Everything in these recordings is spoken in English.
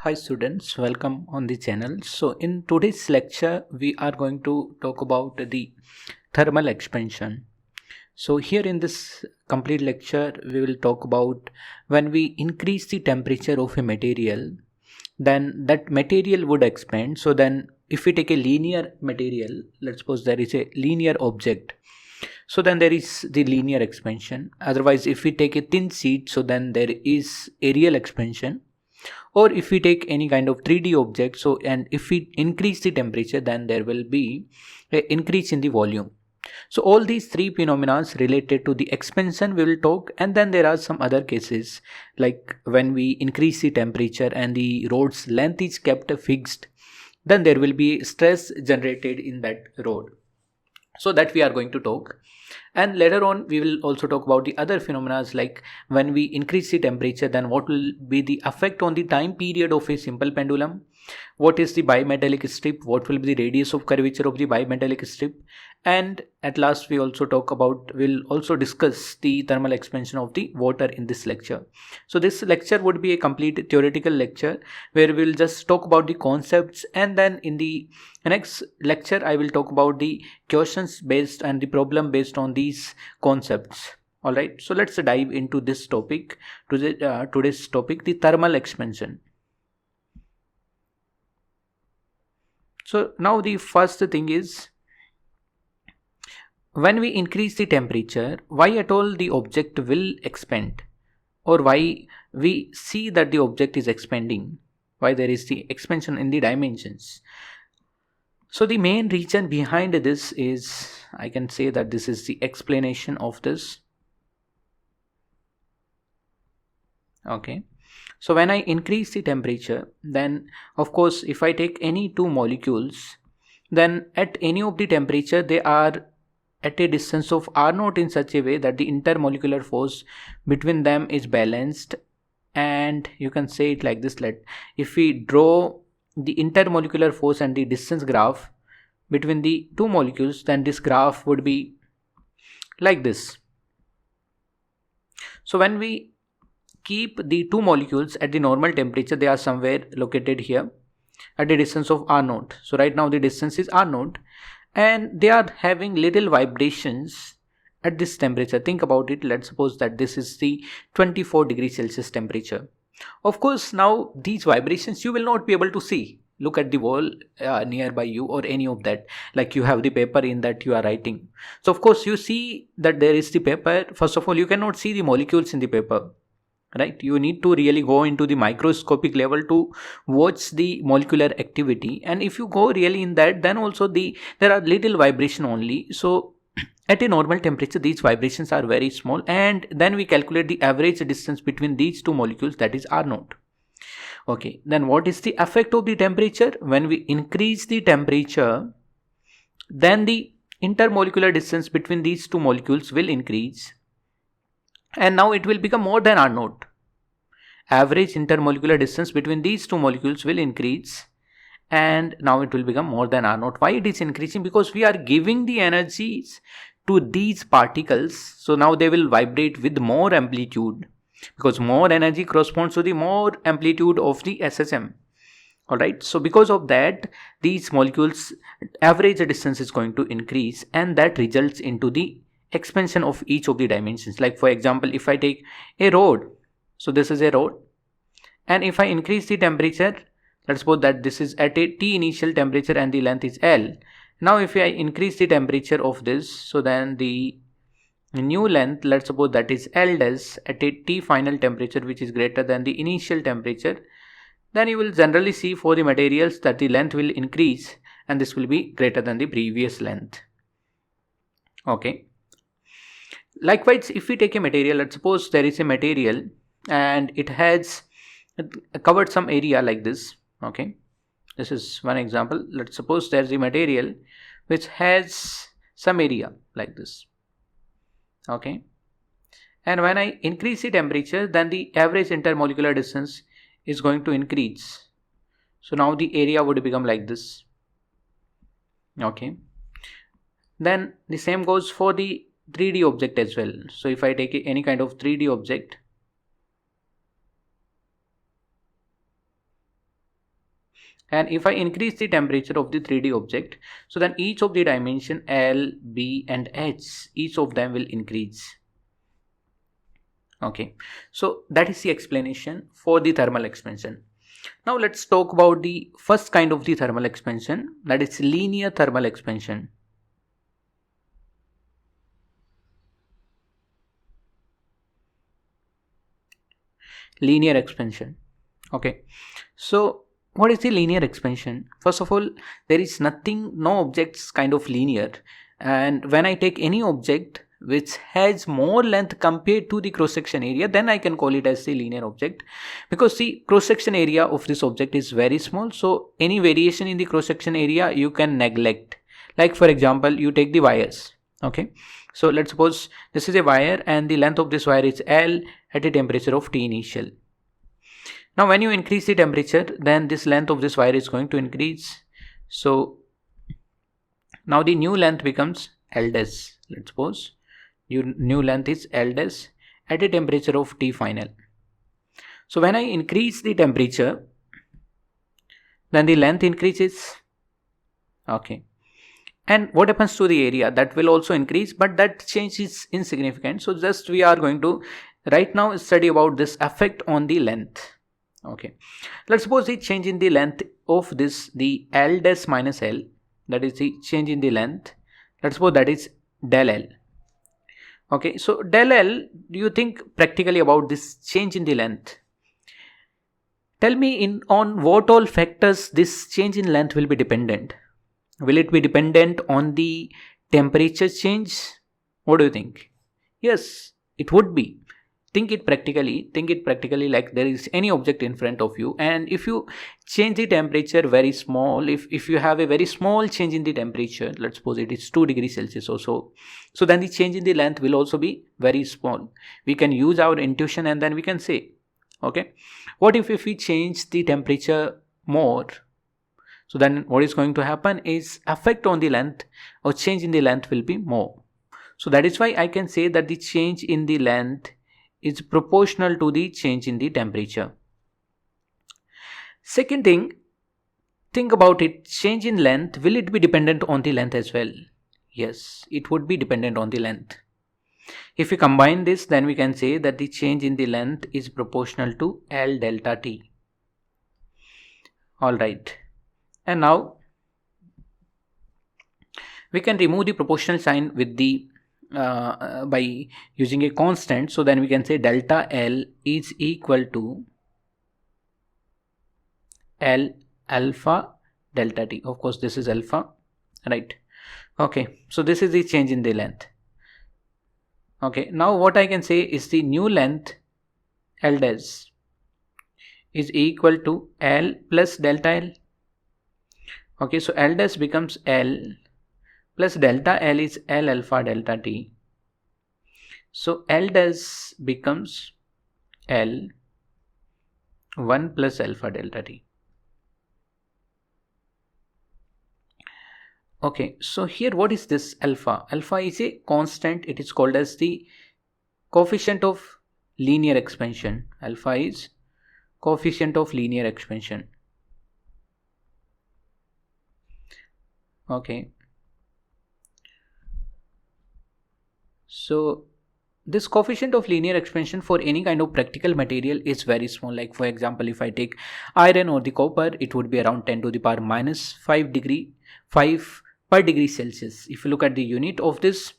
Hi students, welcome on the channel. So in today's lecture, we are going to talk about the thermal expansion. So here in this complete lecture, we will talk about when we increase the temperature of a material, then that material would expand. So then if we take a linear material, let's suppose there is a linear object. So then there is the linear expansion. Otherwise, if we take a thin sheet, so then there is aerial expansion. Or if we take any kind of 3D object, so and if we increase the temperature, then there will be an increase in the volume. So all these three phenomena related to the expansion we will talk, and then there are some other cases like when we increase the temperature and the rod's length is kept fixed, then there will be stress generated in that rod. So that we are going to talk. And later on we will also talk about the other phenomena like when we increase the temperature, then what will be the effect on the time period of a simple pendulum, what is the bimetallic strip, what will be the radius of curvature of the bimetallic strip, and at last we'll also discuss the thermal expansion of the water in this lecture. So this lecture would be a complete theoretical lecture where we'll just talk about the concepts, and then in the next lecture I will talk about the questions based and the problem based on these concepts. All right, so let's dive into this topic. Today's topic, the thermal expansion. So now the first thing is, when we increase the temperature, why at all the object will expand, or why we see that the object is expanding, why there is the expansion in the dimensions. So the main reason behind this is, I can say that this is the explanation of this. Okay, so when I increase the temperature, then of course if I take any two molecules, then at any of the temperature they are at a distance of r0 in such a way that the intermolecular force between them is balanced. And you can say it like this, if we draw the intermolecular force and the distance graph between the two molecules, then this graph would be like this. So when we keep the two molecules at the normal temperature, they are somewhere located here at a distance of r0. So right now the distance is r0, and they are having little vibrations at this temperature. Think about it. Let's suppose that this is the 24 degrees Celsius temperature. Of course, now these vibrations you will not be able to see. Look at the wall nearby you, or any of that, like you have the paper in that you are writing. So of course you see that there is the paper. First of all, you cannot see the molecules in the paper, right? You need to really go into the microscopic level to watch the molecular activity, and if you go really in that, then also there are little vibration only. So at a normal temperature these vibrations are very small, and then we calculate the average distance between these two molecules, that is r0. Okay, then what is the effect of the temperature? When we increase the temperature, then the intermolecular distance between these two molecules will increase, and now it will become more than r0. Average intermolecular distance between these two molecules will increase, and now it will become more than r0. Why it is increasing? Because we are giving the energies to these particles, so now they will vibrate with more amplitude, because more energy corresponds to the more amplitude of the SSM. Alright, so because of that, these molecules average distance is going to increase, and that results into the expansion of each of the dimensions. Like for example, if I take a rod, so this is a rod, and if I increase the temperature, let's suppose that this is at a T initial temperature and the length is L. Now if I increase the temperature of this, so then the new length, let's suppose that is L dash at a T final temperature which is greater than the initial temperature, then you will generally see for the materials that the length will increase, and this will be greater than the previous length. Okay, likewise if we take a material, let's suppose there is a material and it has covered some area like this. Okay, this is one example. Let's suppose there's a material which has some area like this. Okay, and when I increase the temperature, then the average intermolecular distance is going to increase. So now the area would become like this. Okay, then the same goes for the 3D object as well. So if I take any kind of 3D object, And if I increase the temperature of the 3D object, so then each of the dimension L, B and H, each of them will increase. Okay, so that is the explanation for the thermal expansion. Now let's talk about the first kind of the thermal expansion, that is linear thermal expansion. Linear expansion. Okay, so what is the linear expansion? First of all, there is no objects kind of linear, and when I take any object which has more length compared to the cross section area, then I can call it as the linear object, because the cross section area of this object is very small, so any variation in the cross section area you can neglect. Like for example, you take the wires. Okay, so let's suppose this is a wire and the length of this wire is L at a temperature of T initial. Now when you increase the temperature, then this length of this wire is going to increase. So now the new length becomes L dash. Let's suppose new length is L dash at a temperature of T final. So when I increase the temperature, then the length increases. Okay, and what happens to the area? That will also increase, but that change is insignificant. So just we are going to right now study about this effect on the length. Okay, let's suppose the change in the length of this, the L dash minus L, that is the change in the length. Let's suppose that is del L. Okay, so del L, do you think practically about this change in the length? Tell me on what all factors this change in length will be dependent. Will it be dependent on the temperature change? What do you think? Yes, it would be. Think it practically, like there is any object in front of you, and if you change the temperature very small, if you have a very small change in the temperature, let's suppose it is 2 degrees Celsius or so, so then the change in the length will also be very small. We can use our intuition and then we can say, okay, what if we change the temperature more? So then what is going to happen is effect on the length or change in the length will be more. So that is why I can say that the change in the length is proportional to the change in the temperature. Second thing, think about it, change in length, will it be dependent on the length as well? Yes, it would be dependent on the length. If we combine this, then we can say that the change in the length is proportional to L delta T. Alright, and now we can remove the proportional sign with the by using a constant. So then we can say delta L is equal to L alpha delta T. Of course this is alpha, right? Okay, so this is the change in the length. Okay, now what I can say is the new length L dash is equal to L plus delta L. Okay, so L dash becomes L plus delta L is L alpha delta T. So L dash becomes L 1 plus alpha delta T. Okay, so here what is this alpha? Alpha is a constant. It is called as the coefficient of linear expansion. Alpha is coefficient of linear expansion. Okay, so this coefficient of linear expansion for any kind of practical material is very small. Like for example, if I take iron or the copper, it would be around 10 to the power minus 5 per degree Celsius. If you look at the unit of this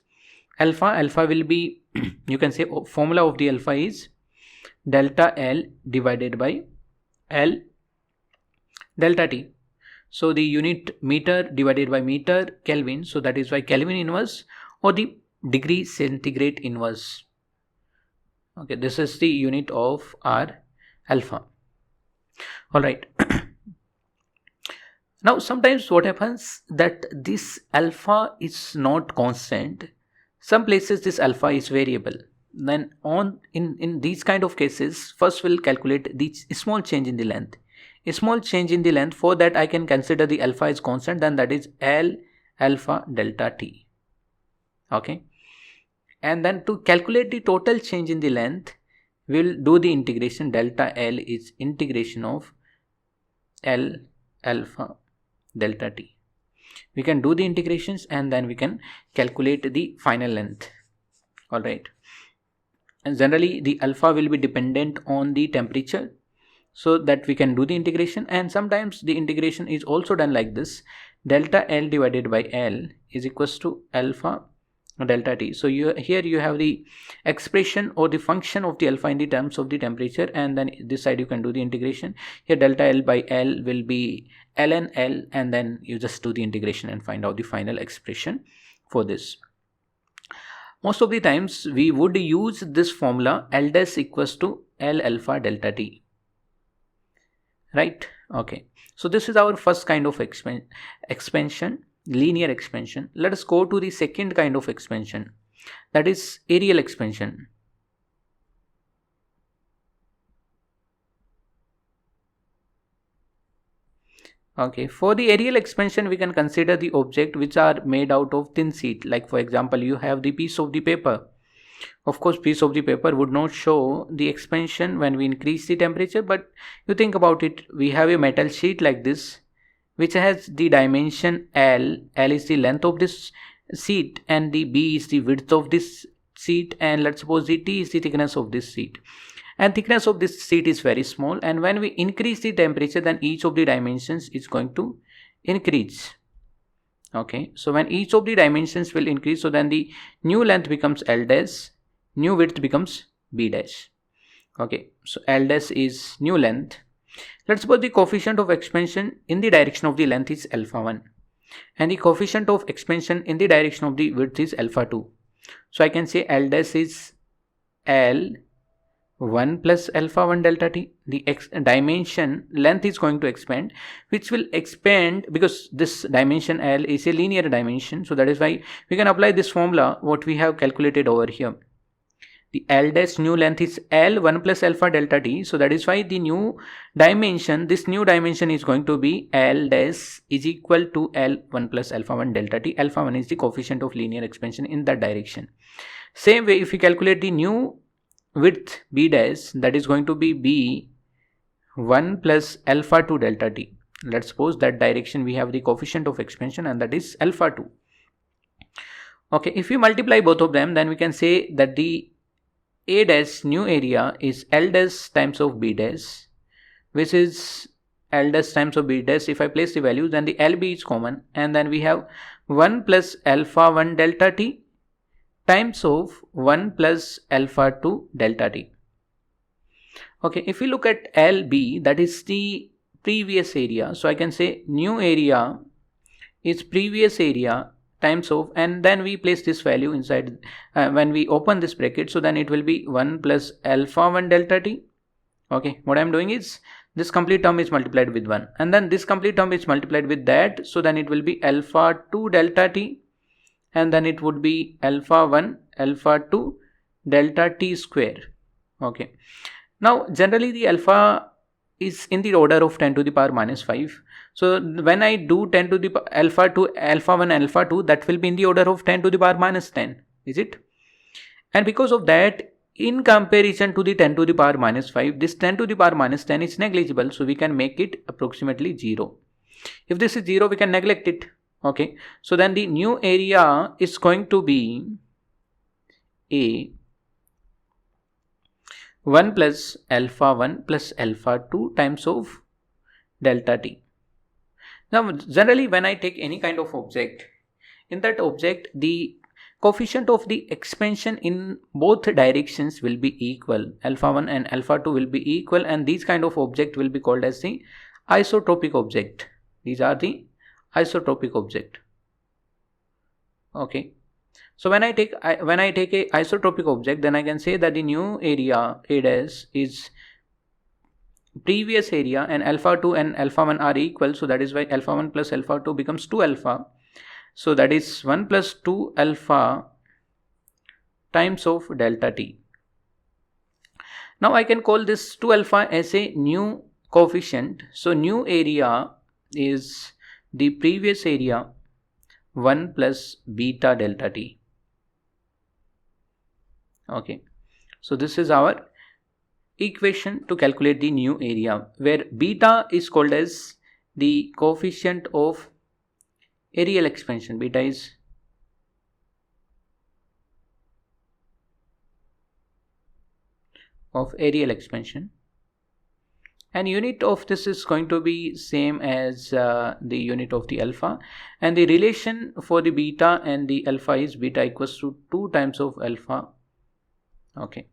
alpha will be you can say formula of the alpha is delta L divided by L delta T. So the unit meter divided by meter Kelvin, so that is why Kelvin inverse or the degree centigrade inverse. Okay, this is the unit of our alpha. Alright. Now sometimes what happens that this alpha is not constant. Some places this alpha is variable. Then in these kind of cases, first we'll calculate the small change in the length. A small change in the length, for that I can consider the alpha is constant, then that is L alpha delta T. Okay, and then to calculate the total change in the length, we'll do the integration. Delta L is integration of L alpha delta t. We can do the integrations and then we can calculate the final length. Alright. And generally the alpha will be dependent on the temperature, so that we can do the integration. And sometimes the integration is also done like this: delta L divided by L is equals to alpha delta T. So here you have the expression or the function of the alpha in the terms of the temperature, and then this side you can do the integration. Here delta L by L will be ln L, and then you just do the integration and find out the final expression for this. Most of the times we would use this formula L dash equals to L alpha delta T. Right? Okay. So this is our first kind of expansion, linear expansion. Let us go to the second kind of expansion, that is areal expansion. Okay, for the areal expansion we can consider the object which are made out of thin sheet. Like for example, you have the piece of the paper. Of course, piece of the paper would not show the expansion when we increase the temperature, but you think about it, we have a metal sheet like this which has the dimension L. L is the length of this sheet and the B is the width of this sheet, and let's suppose the T is the thickness of this sheet. And thickness of this sheet is very small, and when we increase the temperature, then each of the dimensions is going to increase. Okay, so when each of the dimensions will increase, so then the new length becomes L dash, new width becomes B dash. Okay, so L dash is new length. Let's suppose the coefficient of expansion in the direction of the length is alpha 1 and the coefficient of expansion in the direction of the width is alpha 2. So I can say L dash is L 1 plus alpha 1 delta T. The dimension length is going to expand, which will expand because this dimension L is a linear dimension. So that is why we can apply this formula what we have calculated over here. The L dash new length is L 1 plus alpha delta T. So that is why the new dimension, this new dimension is going to be L dash is equal to L 1 plus alpha 1 delta T. Alpha 1 is the coefficient of linear expansion in that direction. Same way, if we calculate the new width B dash, that is going to be B 1 plus alpha 2 delta T. Let's suppose that direction we have the coefficient of expansion and that is alpha 2. Okay, if we multiply both of them, then we can say that the A dash new area is L dash times of B dash, which is L dash times of B dash. If I place the values, then the LB is common, and then we have 1 plus alpha 1 delta T times of 1 plus alpha 2 delta T. Okay, if we look at LB, that is the previous area. So I can say new area is previous area times of, and then we place this value inside when we open this bracket. So then it will be 1 plus alpha 1 delta T. Okay, what I am doing is this complete term is multiplied with 1 and then this complete term is multiplied with that. So then it will be alpha 2 delta T, and then it would be alpha 1 alpha 2 delta T square. Okay, now generally the alpha is in the order of 10 to the power minus 5. So when I do 10 to the alpha 2 alpha 1 alpha 2, that will be in the order of 10 to the power minus 10, is it? And because of that, in comparison to the 10 to the power minus 5, this 10 to the power minus 10 is negligible, so we can make it approximately 0. If this is 0, we can neglect it. Okay, so then the new area is going to be A 1 plus alpha 1 plus alpha 2 times of delta T. Now generally when I take any kind of object, in that object the coefficient of the expansion in both directions will be equal. Alpha 1 and alpha 2 will be equal, and these kind of object will be called as the isotropic object. These are the isotropic object. Okay, so when I take a isotropic object, then I can say that the new area A dash is previous area, and alpha 2 and alpha 1 are equal. So that is why alpha 1 plus alpha 2 becomes 2 alpha. So that is 1 plus 2 alpha times of delta T. Now I can call this 2 alpha as a new coefficient. So new area is the previous area 1 plus beta delta T. Okay, so this is our equation to calculate the new area, where beta is called as the coefficient of areal expansion. Beta is of areal expansion, and unit of this is going to be same as the unit of the alpha, and the relation for the beta and the alpha is beta equals to 2 times of alpha, okay,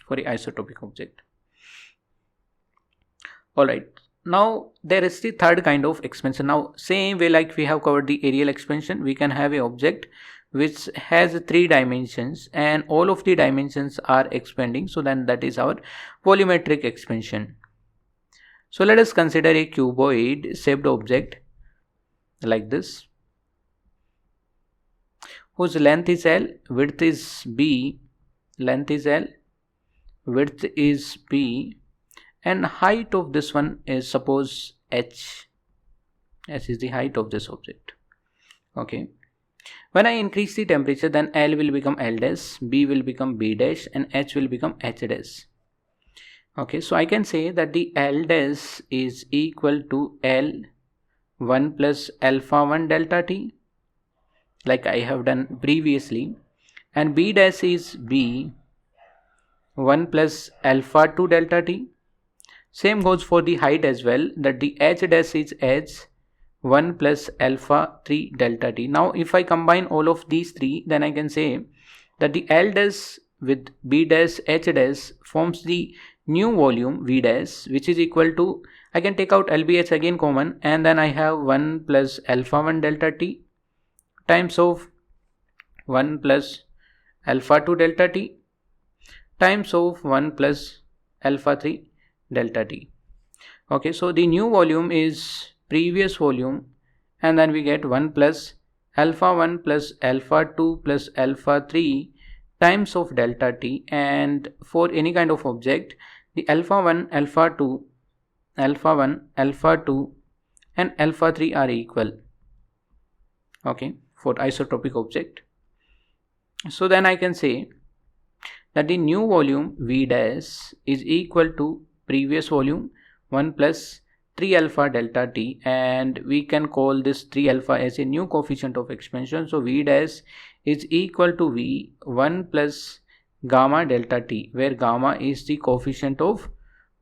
for the isotopic object. Alright, now there is the third kind of expansion. Now same way like we have covered the areal expansion, we can have an object which has 3 dimensions and all of the dimensions are expanding, so then that is our volumetric expansion. So let us consider a cuboid shaped object like this, whose length is L, width is B, length is L, width is B, and height of this one is suppose H. H is the height of this object, okay. When I increase the temperature, then L will become L dash, B will become B dash, and H will become H dash. Okay, so I can say that the L dash is equal to L1 plus alpha 1 delta T, like I have done previously, and B dash is B 1 plus alpha 2 delta T. Same goes for the height as well, that the H dash is H 1 plus alpha 3 delta T. Now if I combine all of these three, then I can say that the L dash with B dash H dash forms the new volume V dash, which is equal to, I can take out LBH again common, and then I have 1 plus alpha 1 delta T times of 1 plus alpha 2 delta T times of 1 plus alpha 3 delta T. Okay, so the new volume is previous volume, and then we get 1 plus alpha 1 plus alpha 2 plus alpha 3 times of delta T, and for any kind of object the alpha 1, alpha 2, alpha 1, alpha 2 and alpha 3 are equal, okay, for isotopic object. So then I can say that the new volume V dash is equal to previous volume 1 plus 3 alpha delta T, and we can call this 3 alpha as a new coefficient of expansion. So V dash is equal to V 1 plus gamma delta T, where gamma is the coefficient of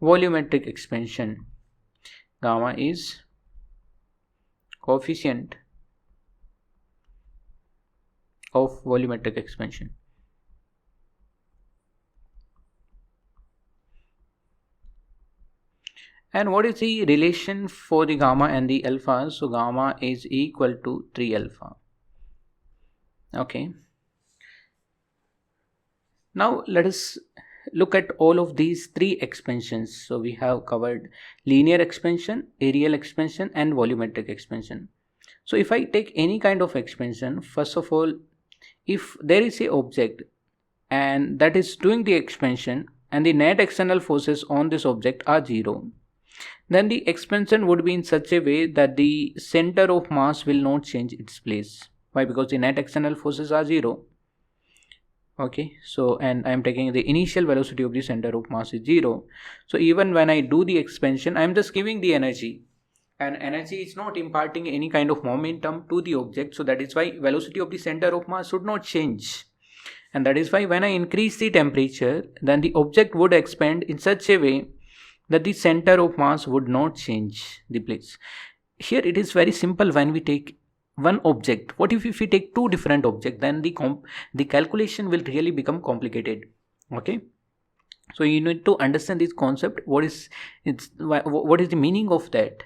volumetric expansion. Gamma is coefficient of volumetric expansion. And what is the relation for the gamma and the alpha? So gamma is equal to 3 alpha. Okay. Now let us look at all of these three expansions. So we have covered linear expansion, areal expansion and volumetric expansion. So if I take any kind of expansion, first of all, if there is a object and that is doing the expansion and the net external forces on this object are 0, then the expansion would be in such a way that the center of mass will not change its place. Why? Because the net external forces are 0. Okay, so and I am taking the initial velocity of the center of mass is 0. So even when I do the expansion, I am just giving the energy, and energy is not imparting any kind of momentum to the object. So that is why velocity of the center of mass should not change. And that is why when I increase the temperature, then the object would expand in such a way that the center of mass would not change the place. Here it is very simple when we take one object. What if we take two different objects? Then the calculation will really become complicated. Okay, so you need to understand this concept. What is the meaning of that,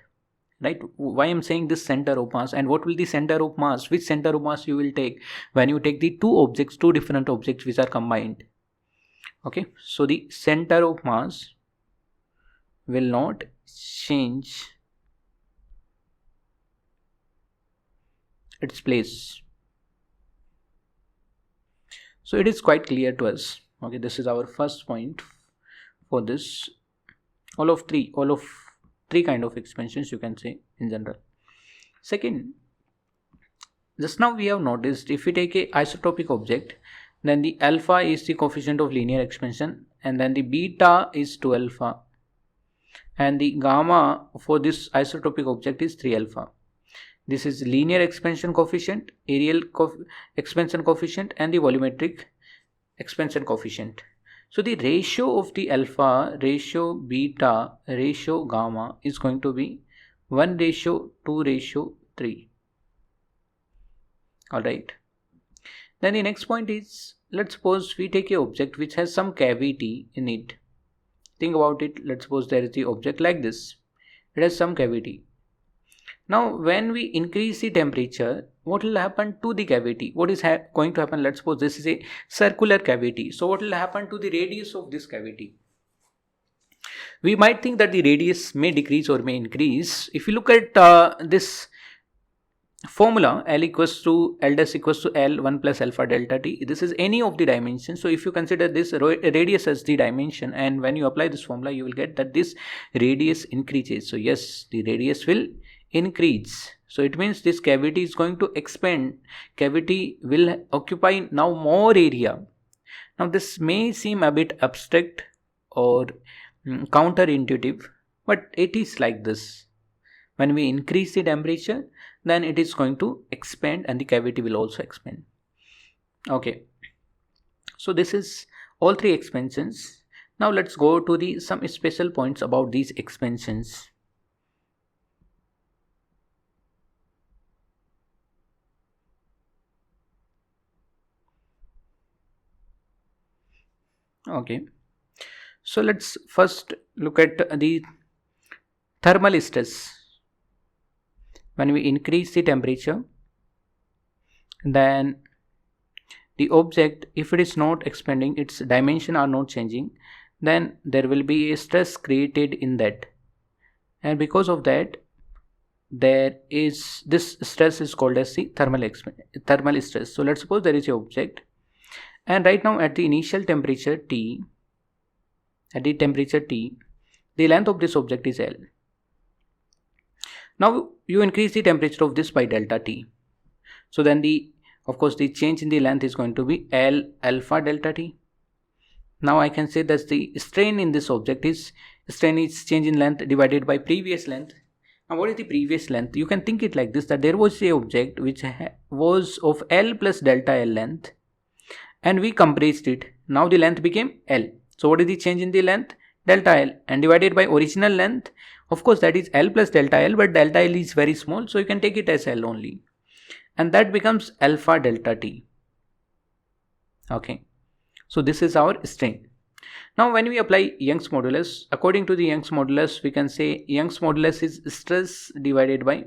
right? Why I'm saying this center of mass, and what will the center of mass, which center of mass you will take when you take the two different objects which are combined. Okay, so the center of mass will not change its place. So it is quite clear to us. Okay, this is our first point for this. All of three kind of expansions you can say in general. Second, just now we have noticed if we take a isotopic object, then the alpha is the coefficient of linear expansion and then the beta is 2 alpha. and the gamma for this isotropic object is 3 alpha. This is linear expansion coefficient, areal expansion coefficient, and the volumetric expansion coefficient. So the ratio of the alpha, ratio beta, ratio gamma is going to be 1:2:3. Alright. Then the next point is, let's suppose we take a object which has some cavity in it. Think about it. Let's suppose there is the object like this. It has some cavity. Now when we increase the temperature, what will happen to the cavity? What is going to happen? Let's suppose this is a circular cavity. So what will happen to the radius of this cavity? We might think that the radius may decrease or may increase. If you look at this formula, L equals to L dash equals to L 1 plus alpha delta t. This is any of the dimensions. So if you consider this radius as the dimension, and when you apply this formula, you will get that this radius increases. So yes, the radius will increase. So it means this cavity is going to expand. Cavity will occupy now more area. Now this may seem a bit abstract or counterintuitive, but it is like this. When we increase the temperature, then it is going to expand and the cavity will also expand. Okay. So this is all three expansions. Now let's go to some special points about these expansions. Okay. So let's first look at the thermal stress. When we increase the temperature, then the object, if it is not expanding, its dimension are not changing, then there will be a stress created in that, and because of that, this stress is called as the thermal stress. So let's suppose there is an object, and right now at the initial temperature T, the length of this object is L. Now you increase the temperature of this by delta T. So then of course the change in the length is going to be L alpha delta T. Now I can say that the strain in this object is change in length divided by previous length. Now what is the previous length? You can think it like this, that there was a object which was of L plus delta L length, and we compressed it. Now the length became L. So what is the change in the length? Delta L, and divided by original length. Of course that is L plus delta L, but delta L is very small, so you can take it as L only, and that becomes alpha delta T. Okay, so this is our strain. Now when we apply Young's modulus, according to the Young's modulus, we can say Young's modulus is stress divided by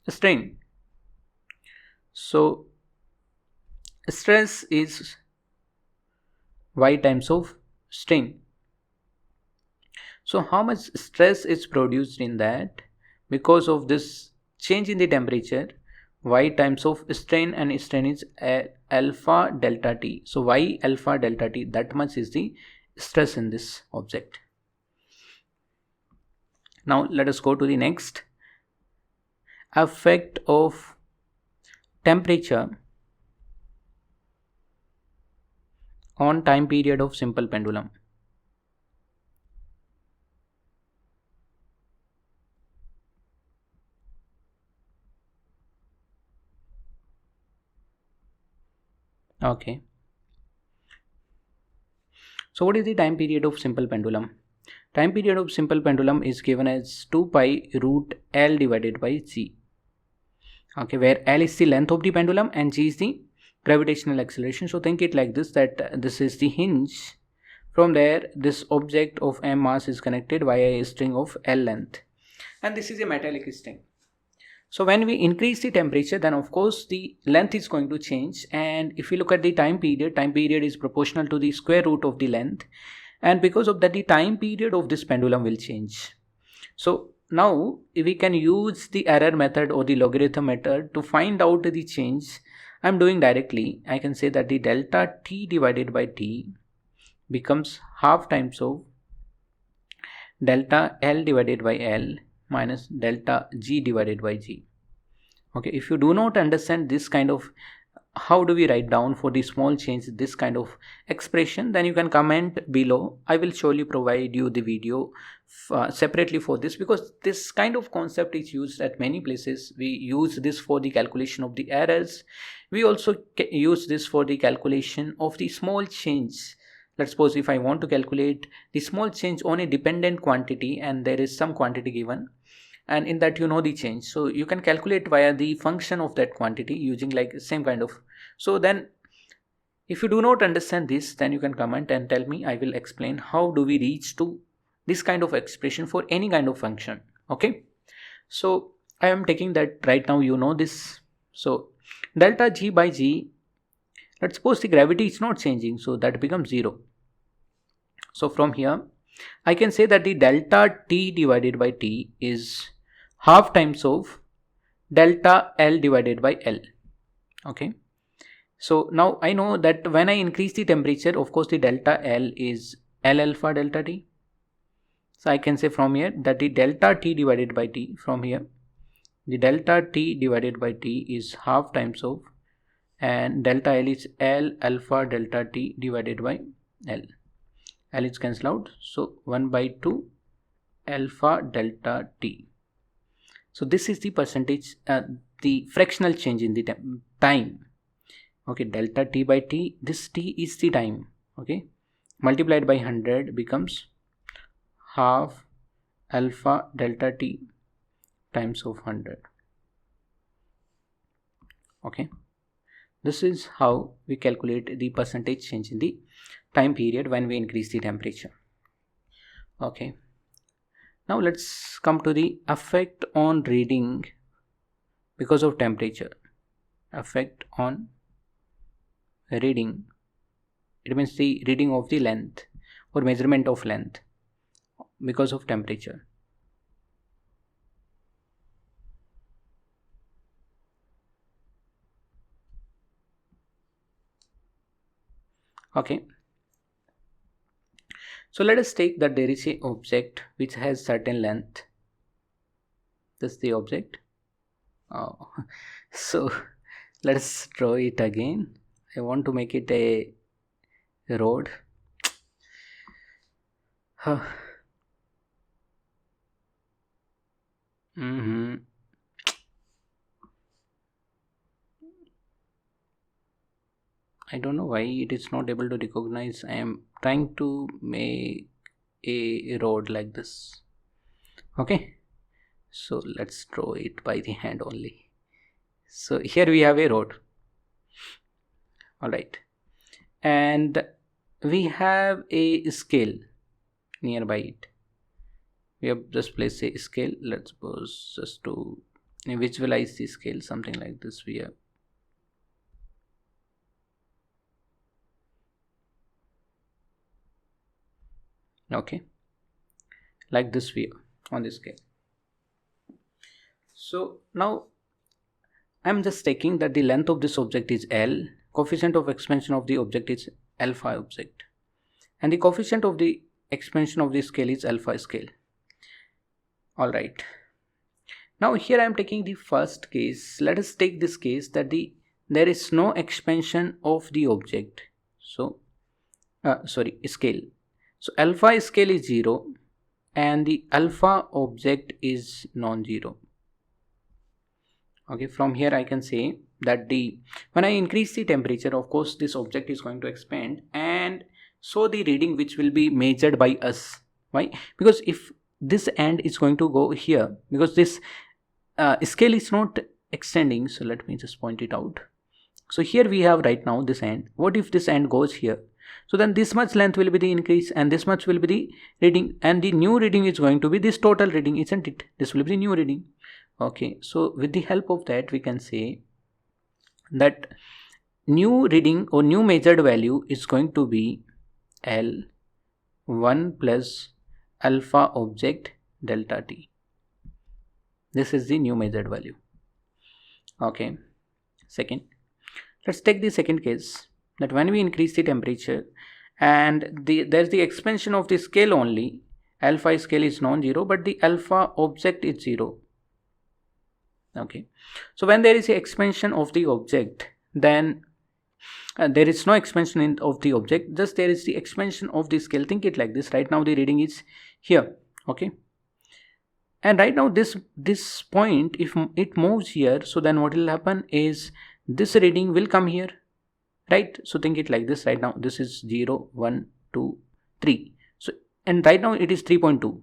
strain. So stress is Y times of strain. So how much stress is produced in that? Because of this change in the temperature, Y times of strain, and strain is alpha delta T. So Y alpha delta T, that much is the stress in this object. Now let us go to the next. Effect of temperature on time period of simple pendulum. Okay. So what is the time period of simple pendulum? Time period of simple pendulum is given as 2 pi root L divided by G. Okay, where L is the length of the pendulum and G is the gravitational acceleration. So think it like this, that this is the hinge. From there, this object of m mass is connected via a string of L length, and this is a metallic string. So when we increase the temperature, then of course the length is going to change, and if we look at the time period is proportional to the square root of the length, and because of that the time period of this pendulum will change. So now we can use the error method or the logarithm method to find out the change. I'm doing directly. I can say that the delta T divided by T becomes half times of delta L divided by L minus delta G divided by G. Okay, if you do not understand this kind of how do we write down for the small change this kind of expression, then you can comment below. I will surely provide you the video separately for this, because this kind of concept is used at many places. We use this for the calculation of the errors. We also use this for the calculation of the small change. Let's suppose if I want to calculate the small change on a dependent quantity and there is some quantity given, and in that you know the change, so you can calculate via the function of that quantity using like same kind of. So then if you do not understand this, then you can comment and tell me. I will explain how do we reach to this kind of expression for any kind of function. Okay, so I am taking that right now you know this. So delta g by g, let's suppose the gravity is not changing, so that becomes 0. So from here I can say that the delta t divided by t is half times of delta L divided by L. Okay, so now I know that when I increase the temperature, of course the delta L is L alpha delta T. So I can say from here that the delta T divided by T, from here the delta T divided by T is half times of, and delta L is L alpha delta T divided by L. L is cancelled out, so 1 by 2 alpha delta T. So this is the percentage, the fractional change in the time. Okay, delta T by T, this T is the time. Okay, multiplied by 100 becomes half alpha delta T times of 100. Okay, this is how we calculate the percentage change in the time period when we increase the temperature. Okay, now let's come to the effect on reading because of temperature. Effect on reading, it means the reading of the length or measurement of length because of temperature. Okay, so let us take that there is a object which has certain length. This is the object. So let us draw it again. I want to make it a road. I don't know why it is not able to recognize. I am trying to make a road like this. Okay, so let's draw it by the hand only. So here we have a road. Alright, and we have a scale nearby it. We have just placed a scale. Let's suppose just to visualize the scale, something like this we have. Okay, like this we have on this scale. So now I'm just taking that the length of this object is L, coefficient of expansion of the object is alpha object, and the coefficient of the expansion of the scale is alpha scale. Alright, now here I am taking the first case. Let us take this case that there is no expansion of the object. So scale. So alpha scale is 0 and the alpha object is non-zero. Okay, from here I can say that when I increase the temperature, of course this object is going to expand, and so the reading which will be measured by us. Why? Because if this end is going to go here, because this scale is not extending, so let me just point it out. So here we have right now this end. What if this end goes here? So then this much length will be the increase and this much will be the reading, and the new reading is going to be this total reading, isn't it? This will be the new reading. Okay, so with the help of that we can say that new reading or new measured value is going to be L1 plus alpha object delta T. This is the new measured value. Okay, second, let's take the second case, that when we increase the temperature and there's the expansion of the scale only, alpha scale is non-zero but the alpha object is 0. Okay, so when there is a expansion of the object, then There is no expansion of the object, just there is the expansion of the scale. Think it like this. Right now the reading is here, okay, and right now this point, if it moves here, so then what will happen is this reading will come here, right? So think it like this. Right now this is 0 1 2 3, so and right now it is 3.2.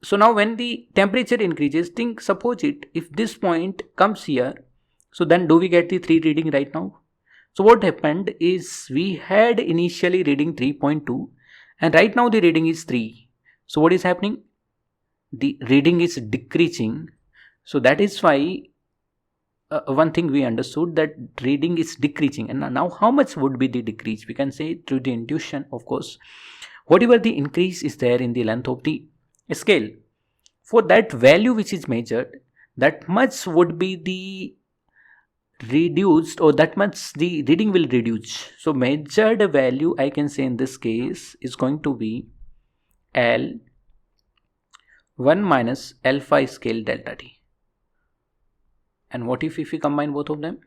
so now when the temperature increases, think, suppose it, if this point comes here, so then do we get the 3 reading right now? So what happened is we had initially reading 3.2 and right now the reading is 3. So what is happening? The reading is decreasing. So that is why one thing we understood, that reading is decreasing. And now how much would be the decrease? We can say through the intuition, of course, whatever the increase is there in the length of the scale, for that value which is measured, that much would be the reduced, or that much the reading will reduce. So measured value, I can say in this case, is going to be L 1 minus alpha scale delta t. And what if we combine both of them?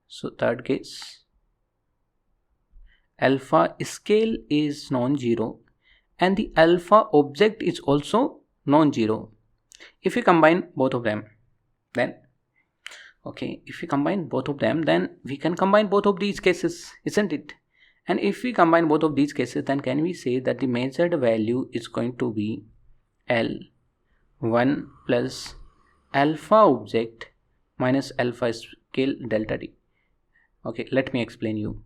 So third case, alpha scale is non-zero and the alpha object is also non-zero. If we combine both of them, then okay, if we combine both of them, then we can combine both of these cases, isn't it? And if we combine both of these cases, then can we say that the measured value is going to be L1 plus alpha object minus alpha scale delta t. Okay, let me explain you.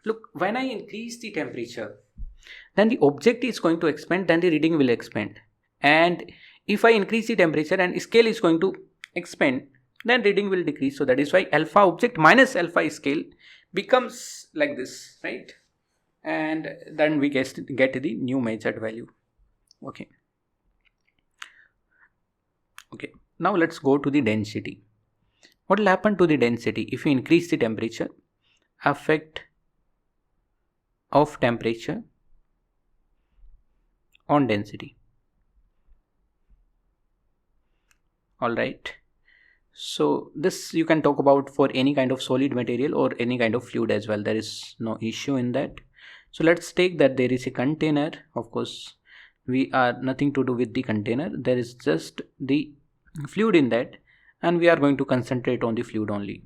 Look, when I increase the temperature, then the object is going to expand, then the reading will expand. And if I increase the temperature and scale is going to expand, then reading will decrease. So that is why alpha object minus alpha scale becomes like this, right? And then we get the new measured value. Okay. Okay. Now let's go to the density. What will happen to the density if we increase the temperature? Effect of temperature on density. All right. So this you can talk about for any kind of solid material or any kind of fluid as well. There is no issue in that. So let's take that there is a container. Of course, we are nothing to do with the container. There is just the fluid in that, and we are going to concentrate on the fluid only.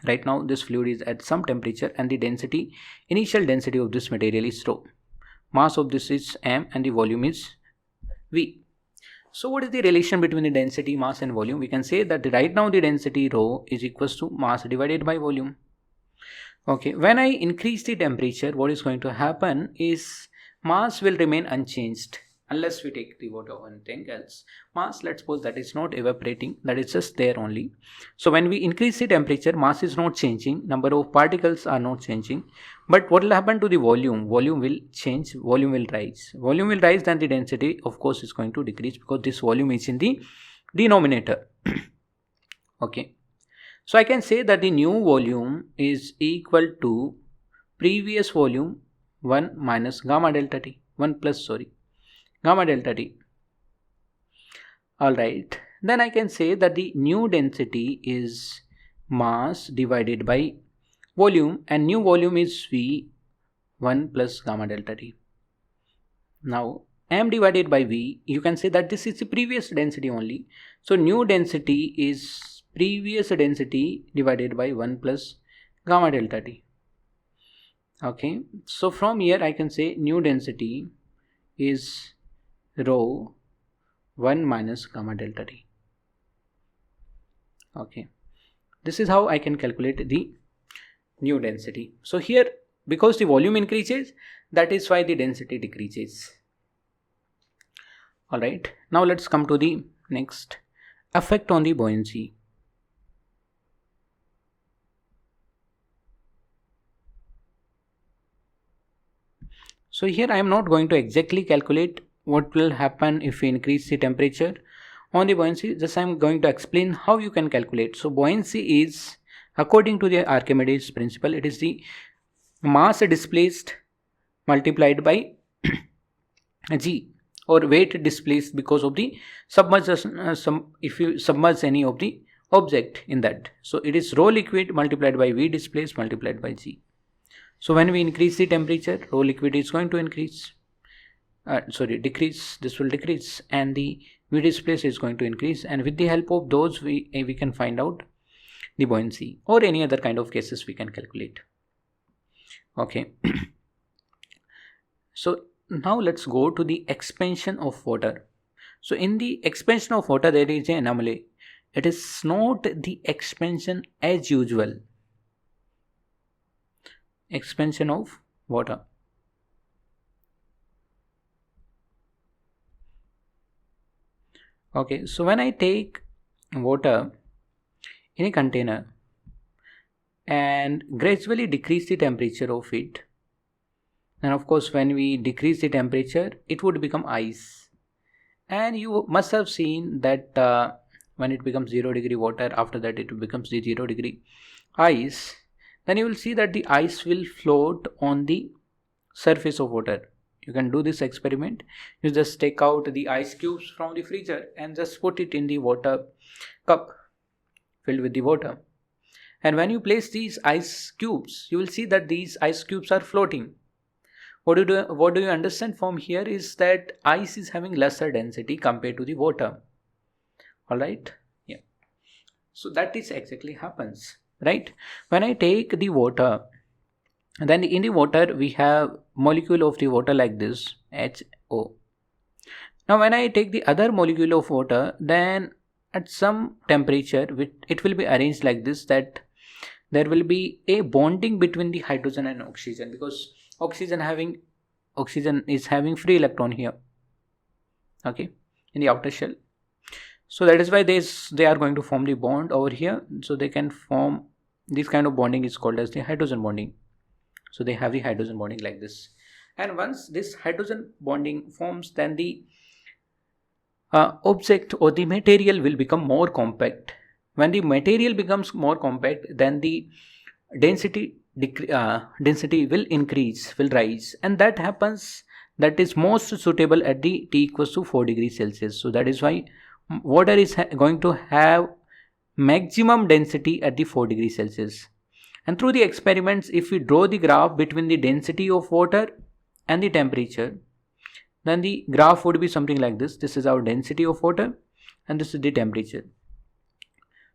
Right now this fluid is at some temperature and the density, initial density of this material is rho. Mass of this is m and the volume is v. So what is the relation between the density, mass and volume? We can say that right now the density rho is equals to mass divided by volume. Okay, when I increase the temperature, what is going to happen is mass will remain unchanged unless we take the water or anything else. Mass, let's suppose that is not evaporating, that is just there only. So when we increase the temperature, mass is not changing, number of particles are not changing, but what will happen to the volume? Volume will change, volume will rise. Volume will rise, then the density of course is going to decrease because this volume is in the denominator. Okay, so I can say that the new volume is equal to previous volume 1 minus gamma delta t, 1 plus gamma delta t. Alright, then I can say that the new density is mass divided by volume, and new volume is V 1 plus gamma delta t. Now m divided by V, you can say that this is the previous density only. So new density is previous density divided by 1 plus gamma delta t. Okay, so from here I can say new density is rho 1 minus gamma delta t. Okay, this is how I can calculate the new density. So here, because the volume increases, that is why the density decreases. Alright, now let's come to the next, effect on the buoyancy. So here I am not going to exactly calculate what will happen if we increase the temperature on the buoyancy. Just I am going to explain how you can calculate. So buoyancy is, according to the Archimedes principle, it is the mass displaced multiplied by g, or weight displaced because of the submersion. If you submerge any of the object in that. So it is rho liquid multiplied by V displaced multiplied by G. So when we increase the temperature, rho liquid is going to increase, decrease, this will decrease, and the V displaced is going to increase, and with the help of those we can find out the buoyancy, or any other kind of cases we can calculate. Okay. So now let's go to the expansion of water. So in the expansion of water there is an anomaly. It is not the expansion as usual. Expansion of water. Okay, so when I take water in a container and gradually decrease the temperature of it, and of course when we decrease the temperature it would become ice, and you must have seen that when it becomes 0 degree water, after that it becomes the 0 degree ice, then you will see that the ice will float on the surface of water. You can do this experiment. You just take out the ice cubes from the freezer and just put it in the water cup filled with the water, and when you place these ice cubes, you will see that these ice cubes are floating. What do you understand from here is that ice is having lesser density compared to the water. Alright, yeah. So that is exactly happens, right? When I take the water, then in the water we have molecule of the water like this, HO. Now when I take the other molecule of water, then at some temperature it will be arranged like this, that there will be a bonding between the hydrogen and oxygen, because oxygen is having free electron here, okay, in the outer shell. So that is why they are going to form the bond over here. So they can form this kind of bonding is called as the hydrogen bonding. So they have the hydrogen bonding like this, and once this hydrogen bonding forms, then the object or the material will become more compact. When the material becomes more compact, then the density will increase, will rise, and that happens, that is most suitable at the T equals to 4 degrees Celsius. So that is why water is going to have maximum density at the 4 degrees Celsius. And through the experiments, if we draw the graph between the density of water and the temperature, then the graph would be something like this. This is our density of water and this is the temperature.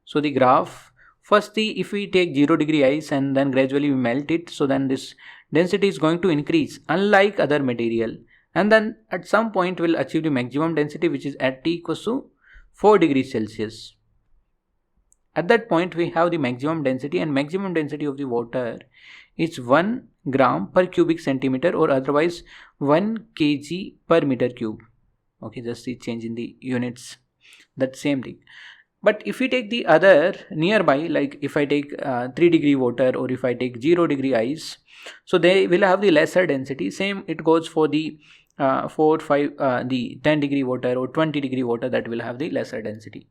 So the graph, first if we take 0 degree ice and then gradually we melt it, so then this density is going to increase unlike other material, and then at some point we'll achieve the maximum density, which is at T equals to 4 degrees Celsius. At that point we have the maximum density, and maximum density of the water is 1 gram per cubic centimeter, or otherwise 1 kg per meter cube. Okay, just the change in the units, that same thing. But if we take the other nearby, like if I take 3 degree water or if I take 0 degree ice, so they will have the lesser density. Same it goes for the 10 degree water or 20 degree water, that will have the lesser density,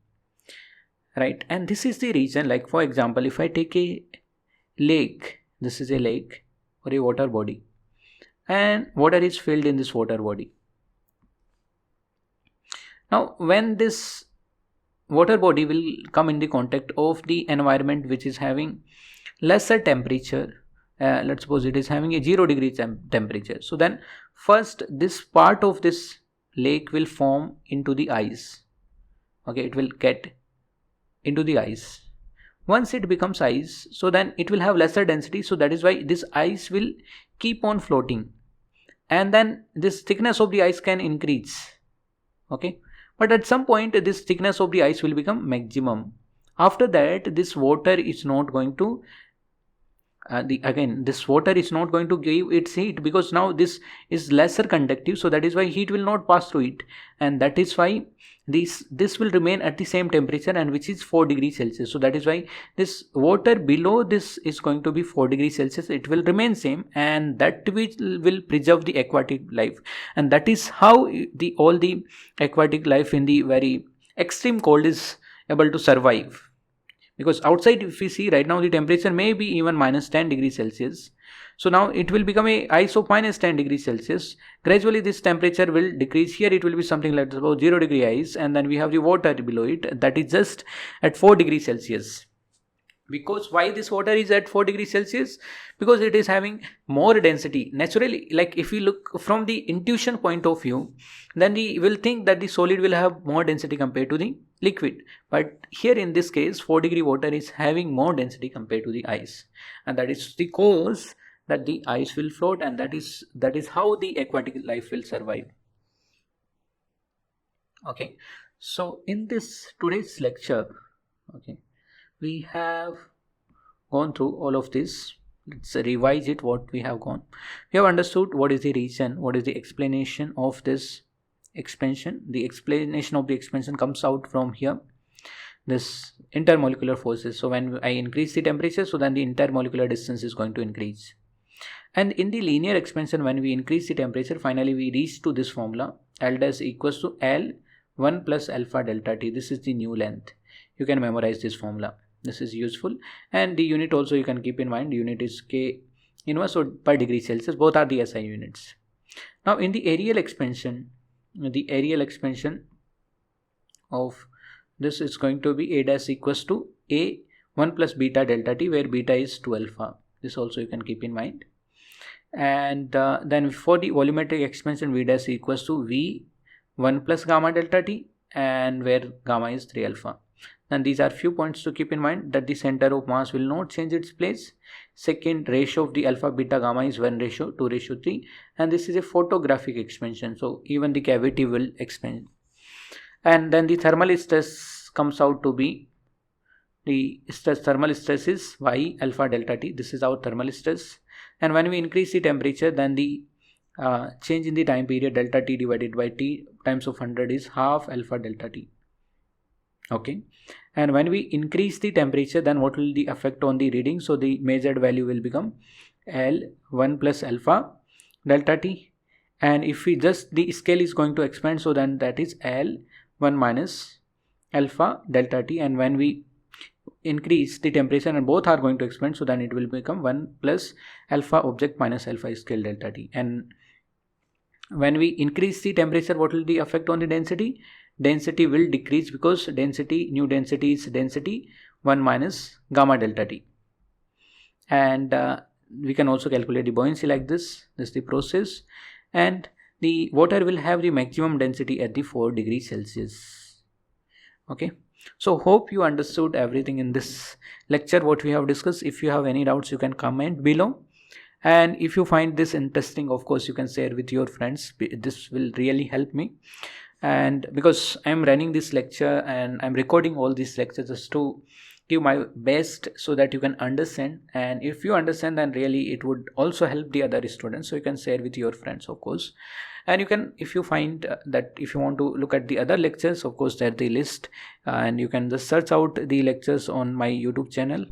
right? And this is the reason, like for example, if I take a lake, this is a lake or a water body, and water is filled in this water body. Now when this water body will come in the contact of the environment which is having lesser temperature, let's suppose it is having a 0 degree temperature, so then first this part of this lake will form into the ice. Okay, it will get into the ice. Once it becomes ice, so then it will have lesser density, so that is why this ice will keep on floating, and then this thickness of the ice can increase. Okay, but at some point this thickness of the ice will become maximum. After that this water is not going to this water is not going to give its heat, because now this is lesser conductive, so that is why heat will not pass through it, and that is why this will remain at the same temperature, and which is 4 degrees Celsius. So that is why this water below this is going to be 4 degrees Celsius. It will remain same, and that will preserve the aquatic life, and that is how all the aquatic life in the very extreme cold is able to survive, because outside if we see right now the temperature may be even minus 10 degrees Celsius. So now it will become a ice of minus 10 degrees Celsius. Gradually this temperature will decrease. Here it will be something like about 0 degree ice, and then we have the water below it that is just at 4 degrees Celsius. Because why this water is at 4 degrees Celsius? Because it is having more density naturally. Like if we look from the intuition point of view, then we will think that the solid will have more density compared to the liquid, but here in this case 4 degree water is having more density compared to the ice, and that is the cause that the ice will float, and that is how the aquatic life will survive. Okay, so in this today's lecture, okay, we have gone through all of this. Let's revise it. What we have gone, we have understood what is the reason, what is the explanation of this expansion. The explanation of the expansion comes out from here, this intermolecular forces. So when I increase the temperature, so then the intermolecular distance is going to increase. And in the linear expansion, when we increase the temperature, finally we reach to this formula, L dash equals to L 1 plus alpha delta T. This is the new length. You can memorize this formula. This is useful, and the unit also you can keep in mind. Unit is K inverse or per degree Celsius. Both are the SI units. Now in the aerial expansion, of this is going to be A dash equals to A 1 plus beta delta T, where beta is 2 alpha. This also you can keep in mind. And then for the volumetric expansion, V dash equals to V 1 plus gamma delta T, and where gamma is 3 alpha. And these are few points to keep in mind, that the center of mass will not change its place. Second, ratio of the alpha beta gamma is 1:2:3, and this is a photographic expansion, so even the cavity will expand. And then the thermal stress comes out to be, the thermal stress is Y alpha delta T. This is our thermal stress, and when we increase the temperature, then the change in the time period delta T divided by T times of 100 is half alpha delta T. Okay, and when we increase the temperature, then what will the effect on the reading? So the measured value will become L 1 plus alpha delta T, and if we just, the scale is going to expand, so then that is L 1 minus alpha delta T, and when we increase the temperature and both are going to expand, so then it will become 1 plus alpha object minus alpha scale delta T. And when we increase the temperature, what will the effect on the density? Density will decrease, because density, new density is density 1 minus gamma delta T. And we can also calculate the buoyancy like this. This is the process, and the water will have the maximum density at the 4 degrees Celsius. Okay, so hope you understood everything in this lecture what we have discussed. If you have any doubts, you can comment below, and if you find this interesting, of course you can share with your friends. This will really help me, and because I am running this lecture and I'm recording all these lectures just to give my best so that you can understand, and if you understand, then really it would also help the other students. So you can share with your friends, of course, and you can, if you find that if you want to look at the other lectures, of course there's the list, and you can just search out the lectures on my YouTube channel.